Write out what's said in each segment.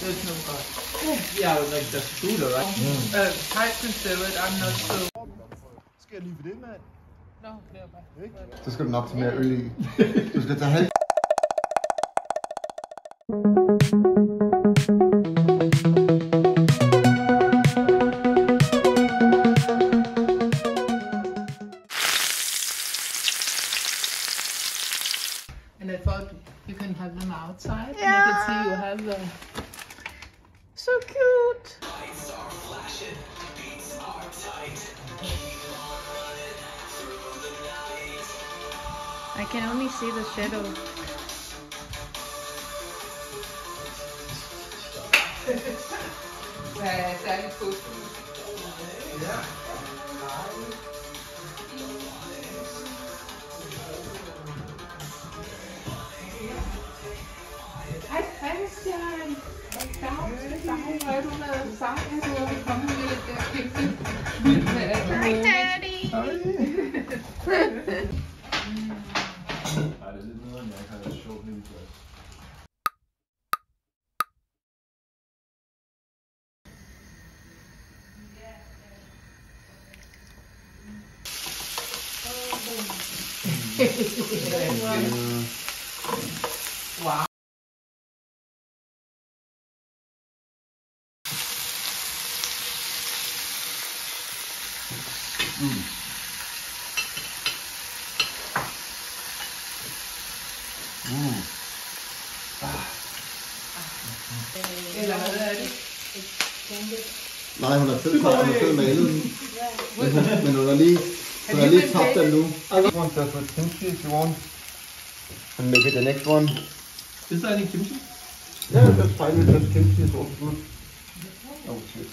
There's no God. Yeah, like that's Buddha, right? Type considered, I'm not so. Skal jeg lige for det, mand? No, clear by. Så skal du nok tage mere øl i. Du skal tage halv. And I thought you can have them outside. Yeah. And I could see you have them. So cute. Lights are flashing, beats are tight. I can only see the shadow. Særligt foto. Ja. Hej Christian! Hvor er du med sang, at du er kommet med lidt der kæmpe vildt med alt. Hi, Daddy! Nej, det er lidt noget, jeg ikke har sjovt lige for. Wow. Eller hvad er det? Nej, hun er fed malet den. Men hun har lige tabt den nu. I want that with kimchi if you want. And maybe the next one. Is there any kimchi? Yeah, that's fine with just kimchi, it's also good. Oh shit.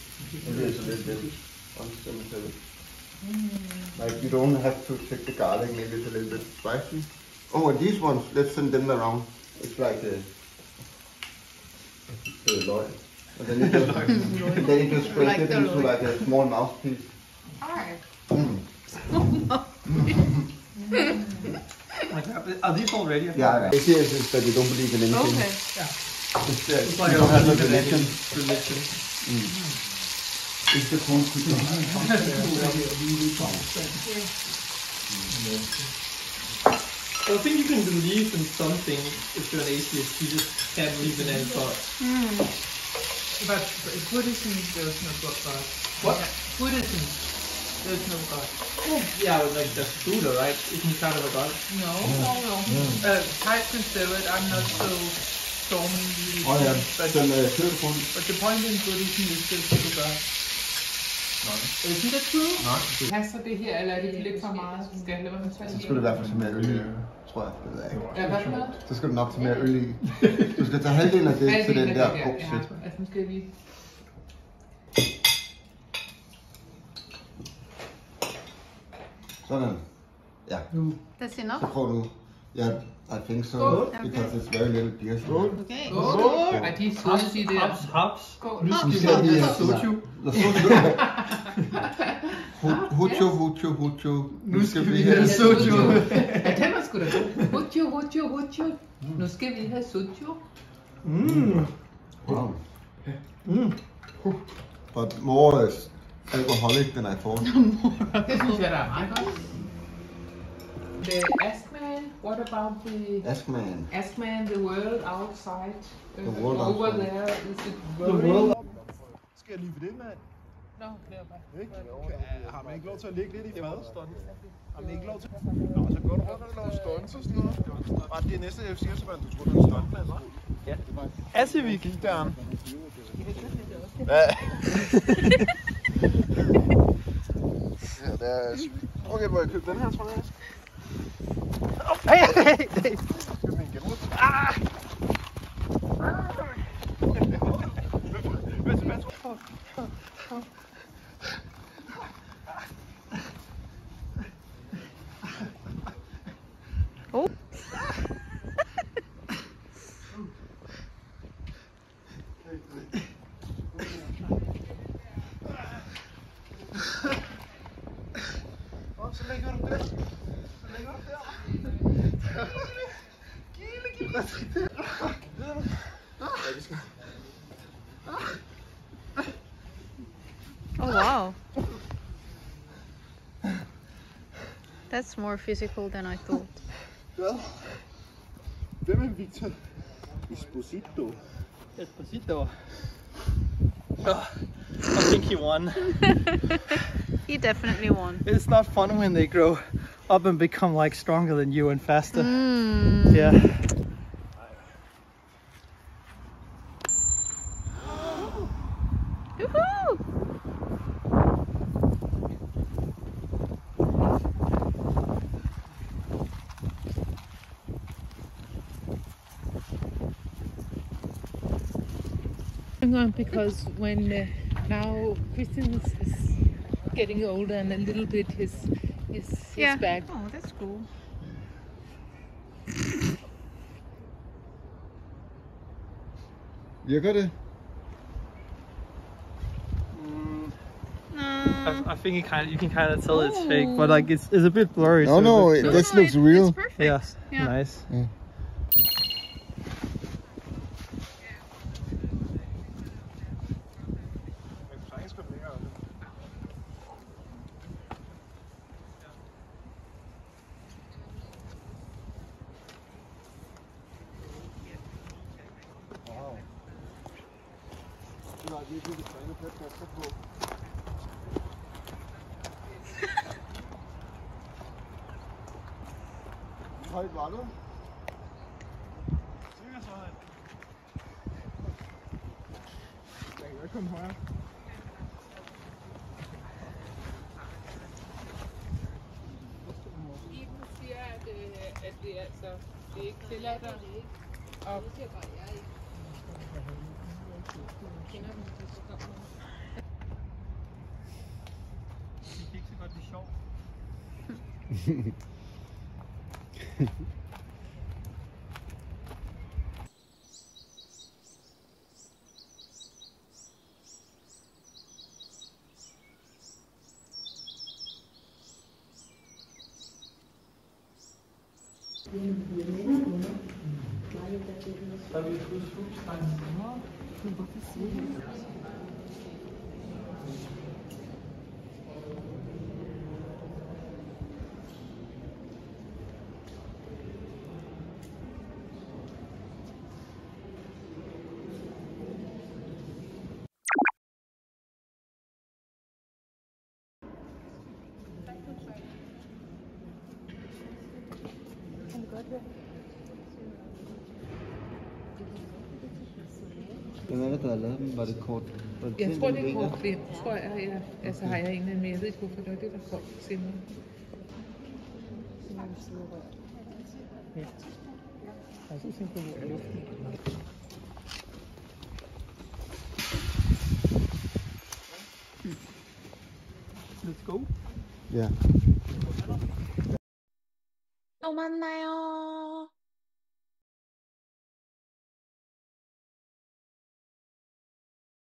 Maybe it's a little bit unstimulated. Like you don't have to check the garlic, maybe it's a little bit spicy. Oh, and these ones, let's send them around. It's like the loy. And then you just spread it into like a small mouthpiece. Alright. Like that. Are these all ready? Yeah, the idea is that you don't believe in anything. Okay. Yeah. It's like you don't have a religion. Religion. It's the cool cooking. So I think you can believe in something if you're an atheist. You just can't believe in any God. But Buddhism, there's no God. What? Buddhism, there's no God. Yeah, like that's Buddha, right? Isn't he kind of a God? No. Type considered, I'm not so stormy. Oh yeah, But the point in Buddhism is there's no God. Isn't that true? Nej. Passer det her, eller er det lidt for meget? Skal jeg lade være med at tage Så skal du i hvert fald tage mere øl i, tror jeg. Det ved jeg ikke. Ja, hvad for noget? Så skal du nok tage mere øl i. Du skal tage halvdelen af det til den der. Ja, altså nu skal vi... Sådan. Ja. That's enough? Så prøv nu. Ja, I think so. Because it's very little beer. Okay. Ej, de er søde, de der. Haps. Nu skal vi have soju. Hucho. Nu skal vi have soju. Ja, den var sgu da god. Hucho. Nu skal vi have soju. Wow. But more alcoholic than I thought. Det synes jeg, der er meget godt. The Askman, what about the... Askman, the world outside. The world over outside. there, is it world? Skal jeg lige for det, mand? No, clear by. Ikke? Har man ikke lov til at ligge lidt i fad? Har man ikke lov til? Nå, så går du rundt og laver stunts og sådan noget. Bare det næste, jeg siger, så var du tror, du er en stuntmand. Ja. Assevik, deren. Ja. Ja, det er Assevik. Okay, må jeg købe den her, tror jeg? Hey! Skal vi igen? Hvad tror du? Så lægger du der. Gilde. Oh wow. That's more physical than I thought. Hvad? Hvem er Victor Esposito? Esposito. I think he won. He definitely won. It's not fun when they grow up and become like stronger than you and faster. Mm. Yeah. Woohoo! Because when now Christian is getting older and a little bit his back. Oh, that's cool. Virker det? I think you can kind of tell it's fake, but like it's a bit blurry. No, so no, it looks- this looks real. It's perfect. Yeah, Yeah. nice. Yeah. Hvor højt var du? Cirka så højt. Jeg kan jo ikke komme højere. Iben siger, at det er altså det er ikke tilladt at kender dem, de kommer. Det kan ikke så godt blive sjovt. Hvem er det, der har lavet dem? Var det kort? Jeg tror, det er kort klip, tror jeg. Altså har jeg en, men jeg ved ikke, hvorfor det var det, der kom senere. Ja. Jeg synes ikke, det er luften. Let's go. Ja. 또 만나요.